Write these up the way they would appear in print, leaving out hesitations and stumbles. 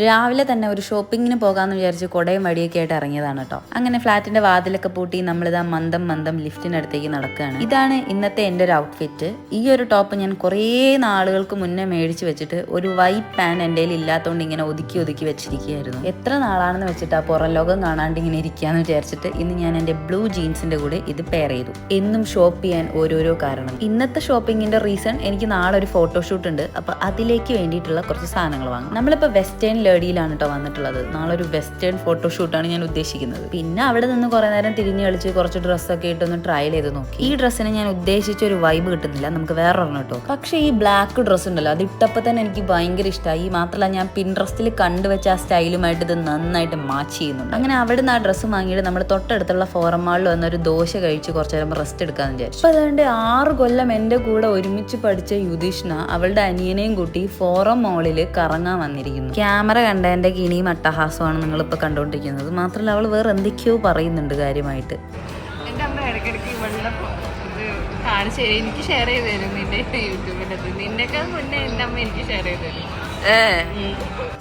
രാവിലെ തന്നെ ഒരു ഷോപ്പിങ്ങിന് പോകാമെന്ന് വിചാരിച്ച് കുടയും വടിയൊക്കെ ആയിട്ട് ഇറങ്ങിയതാണ് കേട്ടോ. അങ്ങനെ ഫ്ലാറ്റിന്റെ വാതിലൊക്കെ പൂട്ടി നമ്മളിതാ മന്ദം ലിഫ്റ്റിനടുത്തേക്ക് നടക്കുകയാണ്. ഇതാണ് ഇന്നത്തെ എൻ്റെ ഒരു ഔട്ട്ഫിറ്റ്. ഈ ഒരു ടോപ്പ് ഞാൻ കുറേ നാളുകൾക്ക് മുന്നേ മേടിച്ച് വെച്ചിട്ട് ഒരു വൈറ്റ് പാൻറ് എൻ്റെ കയ്യിൽ ഇല്ലാത്തതുകൊണ്ട് ഇങ്ങനെ ഒതുക്കി വെച്ചിരിക്കുകയായിരുന്നു. എത്ര നാളാണെന്ന് വെച്ചിട്ട് ആ പുറം ലോകം കാണാണ്ട് ഇങ്ങനെ ഇരിക്കാന്ന് വിചാരിച്ചിട്ട് ഇന്ന് ഞാൻ എൻ്റെ ബ്ലൂ ജീൻസിന്റെ കൂടെ ഇത് പെയർ ചെയ്തു. എന്നും ഷോപ്പ് ചെയ്യാൻ ഓരോരോ കാരണം. ഇന്നത്തെ ഷോപ്പിങ്ങിന്റെ റീസൺ എനിക്ക് നാളെ ഒരു ഫോട്ടോഷൂട്ട് ഉണ്ട്. അപ്പൊ അതിലേക്ക് വേണ്ടിയിട്ടുള്ള കുറച്ച് സാധനങ്ങൾ വാങ്ങും. നമ്മളിപ്പോൾ വെസ്റ്റേൺ ലേഡിയിലാണ് കേട്ടോ വന്നിട്ടുള്ളത്. നാളെ ഒരു വെസ്റ്റേൺ ഫോട്ടോഷൂട്ടാണ് ഞാൻ ഉദ്ദേശിക്കുന്നത്. പിന്നെ അവിടെ നിന്ന് കുറെ നേരം തിരിഞ്ഞു കളിച്ച് കുറച്ച് ഡ്രസ്സൊക്കെ ഇട്ടൊന്ന് ട്രയൽ ചെയ്ത് നോക്കി. ഈ ഡ്രസ്സിന് ഞാൻ ഉദ്ദേശിച്ച ഒരു വൈബ് കിട്ടുന്നില്ല, നമുക്ക് വേറെ ഒരെണ്ണം കേട്ടോ. പക്ഷേ ഈ ബ്ലാക്ക് ഡ്രസ്സ് ഉണ്ടല്ലോ, അത് ഇട്ടപ്പോൾ തന്നെ എനിക്ക് ഭയങ്കര ഇഷ്ടമായി. മാത്രമല്ല ഞാൻ പിൻട്രസ്റ്റിൽ കണ്ടുവെച്ച ആ സ്റ്റൈലുമായിട്ട് ഇത് നന്നായിട്ട് മാച്ച് ചെയ്യുന്നുണ്ട്. അങ്ങനെ അവിടെ നിന്ന് ആ ഡ്രസ്സ് വാങ്ങിയിട്ട് നമ്മൾ തൊട്ടടുത്തുള്ള ഫോറം മാളിൽ വന്നൊരു ദോശ കഴിച്ച് കുറച്ച് നേരം റെസ്റ്റ് എടുക്കാന്ന് വിചാരിച്ചു. അപ്പോൾ അതുകൊണ്ട് 6 കൊല്ലം എൻ്റെ കൂടെ ഒരുമിച്ച് പഠിച്ച യുധിഷ്ണ അവളുടെ അനിയനെയും കൂട്ടി ഫോറം മാളിൽ കറങ്ങാൻ വന്നിരിക്കുന്നു. ക്യാമറ കണ്ടതിൻ്റെ കിണിയും അട്ടഹാസമാണ് നിങ്ങളിപ്പോൾ കണ്ടുകൊണ്ടിരിക്കുന്നത്. മാത്രമല്ല അവൾ വേറെ എന്തൊക്കെയോ പറയുന്നുണ്ട് കാര്യമായിട്ട്. എൻ്റെ അമ്മ ഇടയ്ക്കിടയ്ക്ക് ഇവളുടെ ഇത് കാണിച്ചു തരും, എനിക്ക് ഷെയർ ചെയ്ത് തരും. നിന്റെ യൂട്യൂബിൻ്റെ നിന്നെക്കാൾ മുന്നേ എൻ്റെ അമ്മ എനിക്ക് ഷെയർ ചെയ്ത് തരും.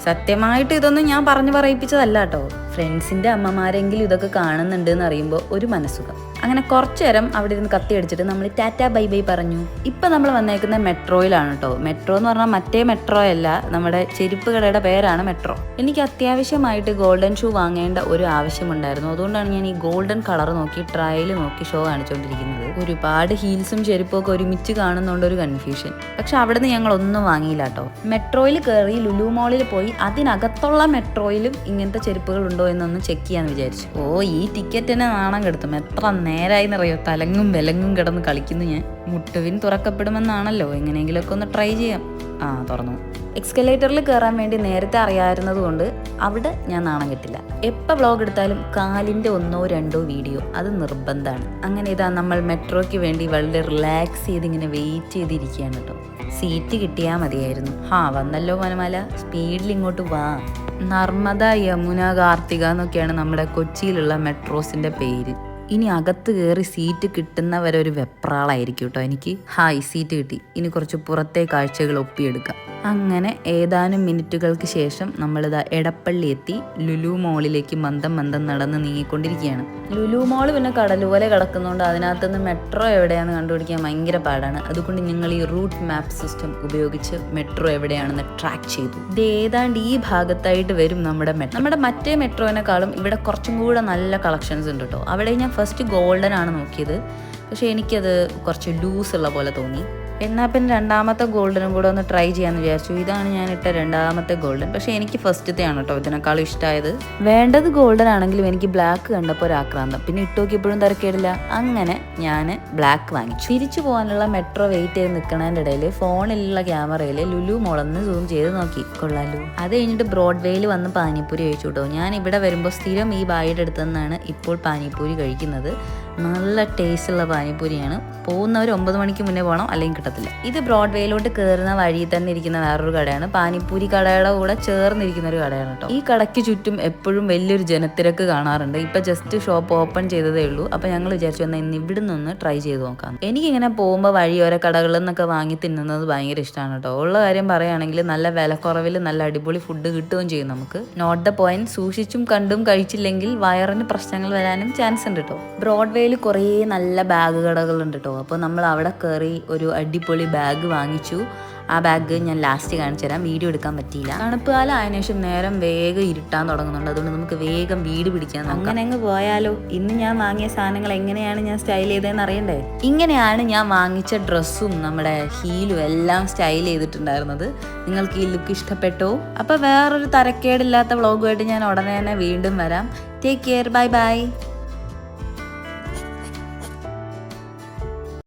സത്യമായിട്ട് ഇതൊന്നും ഞാൻ പറഞ്ഞു പറയിപ്പിച്ചതല്ല കേട്ടോ. ഫ്രണ്ട്സിന്റെ അമ്മമാരെങ്കിലും ഇതൊക്കെ കാണുന്നുണ്ട് എന്ന് അറിയുമ്പോൾ ഒരു മനസ്സുഖം. അങ്ങനെ കുറച്ചു നേരം അവിടെ ഇരുന്ന് കത്തി അടിച്ചിട്ട് നമ്മൾ ടാറ്റാ ബൈ ബൈ പറഞ്ഞു. ഇപ്പൊ നമ്മൾ വന്നേക്കുന്ന മെട്രോയിലാണ് കേട്ടോ. മെട്രോ എന്ന് പറഞ്ഞാൽ മറ്റേ മെട്രോ അല്ല, നമ്മുടെ ചെരുപ്പ് കടയുടെ പേരാണ് മെട്രോ. എനിക്ക് അത്യാവശ്യമായിട്ട് ഗോൾഡൻ ഷൂ വാങ്ങേണ്ട ഒരു ആവശ്യമുണ്ടായിരുന്നു. അതുകൊണ്ടാണ് ഞാൻ ഈ ഗോൾഡൻ കളർ നോക്കി ട്രയൽ നോക്കി ഷോ കാണിച്ചുകൊണ്ടിരിക്കുന്നത്. ഒരുപാട് ഹീൽസും ചെരുപ്പും ഒക്കെ ഒരുമിച്ച് കാണുന്നതുകൊണ്ട് ഒരു കൺഫ്യൂഷൻ. പക്ഷെ അവിടെ നിന്ന് ഞങ്ങൾ ഒന്നും വാങ്ങിയില്ല കേട്ടോ. മെട്രോയിൽ കയറി ലുലു മോളിൽ പോയി അതിനകത്തുള്ള മെട്രോയിലും ഇങ്ങനത്തെ ചെരുപ്പുകൾ ഉണ്ടോ എന്നൊന്ന് ചെക്ക് ചെയ്യാന്ന് വിചാരിച്ചു. ഈ ടിക്കറ്റ് തന്നെ നാണം കെടുത്തും. എത്ര നേരായി എന്നറിയോ തലങ്ങും വിലങ്ങും കിടന്ന് കളിക്കുന്നു ഞാൻ. മുട്ടുവിൻ തുറക്കപ്പെടുമെന്നാണല്ലോ, എങ്ങനെയെങ്കിലുമൊക്കെ ഒന്ന് ട്രൈ ചെയ്യാം. തുറന്നു. എക്സ്കലേറ്ററിൽ കയറാൻ വേണ്ടി നേരത്തെ അറിയാവുന്നത് കൊണ്ട് അവിടെ ഞാൻ നാണം കെട്ടില്ല. എപ്പോൾ വ്ളോഗ് എടുത്താലും കാലിൻ്റെ 1 or 2 വീഡിയോ അത് നിർബന്ധമാണ്. അങ്ങനെ ഇതാ നമ്മൾ മെട്രോയ്ക്ക് വേണ്ടി വളരെ റിലാക്സ് ചെയ്ത് ഇങ്ങനെ വെയിറ്റ് ചെയ്തിരിക്കുകയാണ് കേട്ടോ. സീറ്റ് കിട്ടിയാൽ മതിയായിരുന്നു. വന്നല്ലോ വനമാല, സ്പീഡിൽ ഇങ്ങോട്ട് വാ. നർമ്മദ, യമുന, കാർത്തിക എന്നൊക്കെയാണ് നമ്മുടെ കൊച്ചിയിലുള്ള മെട്രോസിൻ്റെ പേര്. ഇനി അകത്ത് കയറി സീറ്റ് കിട്ടുന്നവരെ ഒരു വെപ്രാളായിരിക്കും കേട്ടോ എനിക്ക്. സീറ്റ് കിട്ടി, ഇനി കുറച്ച് പുറത്തെ കാഴ്ചകൾ ഒപ്പിയെടുക്കാം. അങ്ങനെ ഏതാനും മിനിറ്റുകൾക്ക് ശേഷം നമ്മളിതാ എടപ്പള്ളി എത്തി. ലുലു മോളിലേക്ക് മന്ദം നടന്ന് നീങ്ങിക്കൊണ്ടിരിക്കുകയാണ്. ലുലു മോള് പിന്നെ കടൽ പോലെ കിടക്കുന്നതുകൊണ്ട് അതിനകത്തുനിന്ന് മെട്രോ എവിടെയാണെന്ന് കണ്ടുപിടിക്കാൻ ഭയങ്കര പാടാണ്. അതുകൊണ്ട് ഞങ്ങൾ ഈ റൂട്ട് മാപ്പ് സിസ്റ്റം ഉപയോഗിച്ച് മെട്രോ എവിടെയാണെന്ന് ട്രാക്ക് ചെയ്തു. ഇത് ഏതാണ്ട് ഈ ഭാഗത്തായിട്ട് വരും നമ്മുടെ മെട്രോ. നമ്മുടെ മറ്റേ മെട്രോനെക്കാളും ഇവിടെ കുറച്ചും കൂടെ നല്ല കളക്ഷൻസ് ഉണ്ട് കേട്ടോ. അവിടെ ഞാൻ ഫസ്റ്റ് ഗോൾഡൻ ആണ് നോക്കിയത്, പക്ഷെ എനിക്കത് കുറച്ച് ലൂസ് ഉള്ള പോലെ തോന്നി. എന്നാൽ പിന്നെ രണ്ടാമത്തെ ഗോൾഡനും കൂടെ ഒന്ന് ട്രൈ ചെയ്യാമെന്ന് വിചാരിച്ചു. ഇതാണ് ഞാൻ ഇട്ട രണ്ടാമത്തെ ഗോൾഡൻ. പക്ഷേ എനിക്ക് ഫസ്റ്റത്തെ ആണ് കേട്ടോ ഇതിനേക്കാളും ഇഷ്ടമായത്. വേണ്ടത് ഗോൾഡൻ ആണെങ്കിലും എനിക്ക് ബ്ലാക്ക് കണ്ടപ്പോൾ ഒരു ആക്രാന്തം. പിന്നെ ഇട്ട് നോക്കിയപ്പോഴും തിരക്കേടില്ല. അങ്ങനെ ഞാൻ ബ്ലാക്ക് വാങ്ങിച്ചു. തിരിച്ചു പോകാനുള്ള മെട്രോ വെയിറ്റ് ചെയ്ത് നിൽക്കുന്നതിൻ്റെ ഇടയിൽ ഫോണിലുള്ള ക്യാമറയിൽ ലുലു മോളൊന്ന് സൂം ചെയ്ത് നോക്കി. കൊള്ളാലോ. അത് കഴിഞ്ഞിട്ട് ബ്രോഡ്വേയിൽ വന്ന് പാനിപ്പൂരി കഴിച്ചു കേട്ടോ. ഞാൻ ഇവിടെ വരുമ്പോൾ സ്ഥിരം ഈ ബായിയുടെ അടുത്ത് നിന്നാണ് ഇപ്പോൾ പാനിപ്പൂരി കഴിക്കുന്നത്. നല്ല ടേസ്റ്റുള്ള പാനിപ്പൂരിയാണ്. പോകുന്നവർ 9 മണിക്ക് മുന്നേ പോകണം, അല്ലെങ്കിൽ കിട്ടത്തില്ല. ഇത് ബ്രോഡ്വേയിലോട്ട് കയറുന്ന വഴിയിൽ തന്നെ ഇരിക്കുന്ന വേറൊരു കടയാണ്. പാനിപ്പൂരി കടയുടെ കൂടെ ചേർന്നിരിക്കുന്ന ഒരു കടയാണ് കേട്ടോ. ഈ കടയ്ക്ക് ചുറ്റും എപ്പോഴും വലിയൊരു ജനത്തിരക്ക് കാണാറുണ്ട്. ഇപ്പം ജസ്റ്റ് ഷോപ്പ് ഓപ്പൺ ചെയ്തതേ ഉള്ളൂ. അപ്പം ഞങ്ങൾ വിചാരിച്ചു എന്നാൽ ഇന്ന് ഇവിടെ നിന്ന് ട്രൈ ചെയ്ത് നോക്കാം. എനിക്കിങ്ങനെ പോകുമ്പോൾ വഴിയോര കടകളിൽ നിന്നൊക്കെ വാങ്ങി തിന്നുന്നത് ഭയങ്കര ഇഷ്ടമാണ് കേട്ടോ. ഉള്ള കാര്യം പറയുകയാണെങ്കിൽ നല്ല വിലക്കുറവിൽ നല്ല അടിപൊളി ഫുഡ് കിട്ടുകയും ചെയ്യും നമുക്ക്. Not the point. സൂക്ഷിച്ചും കണ്ടും കഴിച്ചില്ലെങ്കിൽ വയറിന് പ്രശ്നങ്ങൾ വരാനും ചാൻസ് ഉണ്ട് കേട്ടോ. ബ്രോഡ്വേയിൽ കുറേ നല്ല ബാഗ് കടകളുണ്ട് കേട്ടോ. അപ്പോൾ നമ്മൾ അവിടെ കയറി ഒരു അടിപൊളി ബാഗ് വാങ്ങിച്ചു. ആ ബാഗ് ഞാൻ ലാസ്റ്റ് കാണിച്ചു തരാം, വീഡിയോ എടുക്കാൻ പറ്റിയില്ല. തണുപ്പ് കാലം ആയതിനു ശേഷം നേരം വേഗം ഇരുട്ടാൻ തുടങ്ങുന്നുണ്ട്. അതുകൊണ്ട് നമുക്ക് വേഗം വീട് പിടിക്കാൻ നോക്കാം. അങ്ങനെ അങ്ങ് പോയാലോ. ഇന്ന് ഞാൻ വാങ്ങിയ സാധനങ്ങൾ എങ്ങനെയാണ് ഞാൻ സ്റ്റൈൽ ചെയ്തതെന്ന് അറിയണ്ടേ. ഇങ്ങനെയാണ് ഞാൻ വാങ്ങിച്ച ഡ്രസ്സും നമ്മുടെ ഹീലും എല്ലാം സ്റ്റൈൽ ചെയ്തിട്ടുണ്ടായിരുന്നത്. നിങ്ങൾക്ക് ഈ ലുക്ക് ഇഷ്ടപ്പെട്ടോ? അപ്പോൾ വേറൊരു തരക്കേടില്ലാത്ത വ്ളോഗുമായിട്ട് ഞാൻ ഉടനെ തന്നെ വീണ്ടും വരാം. Take care. Bye bye.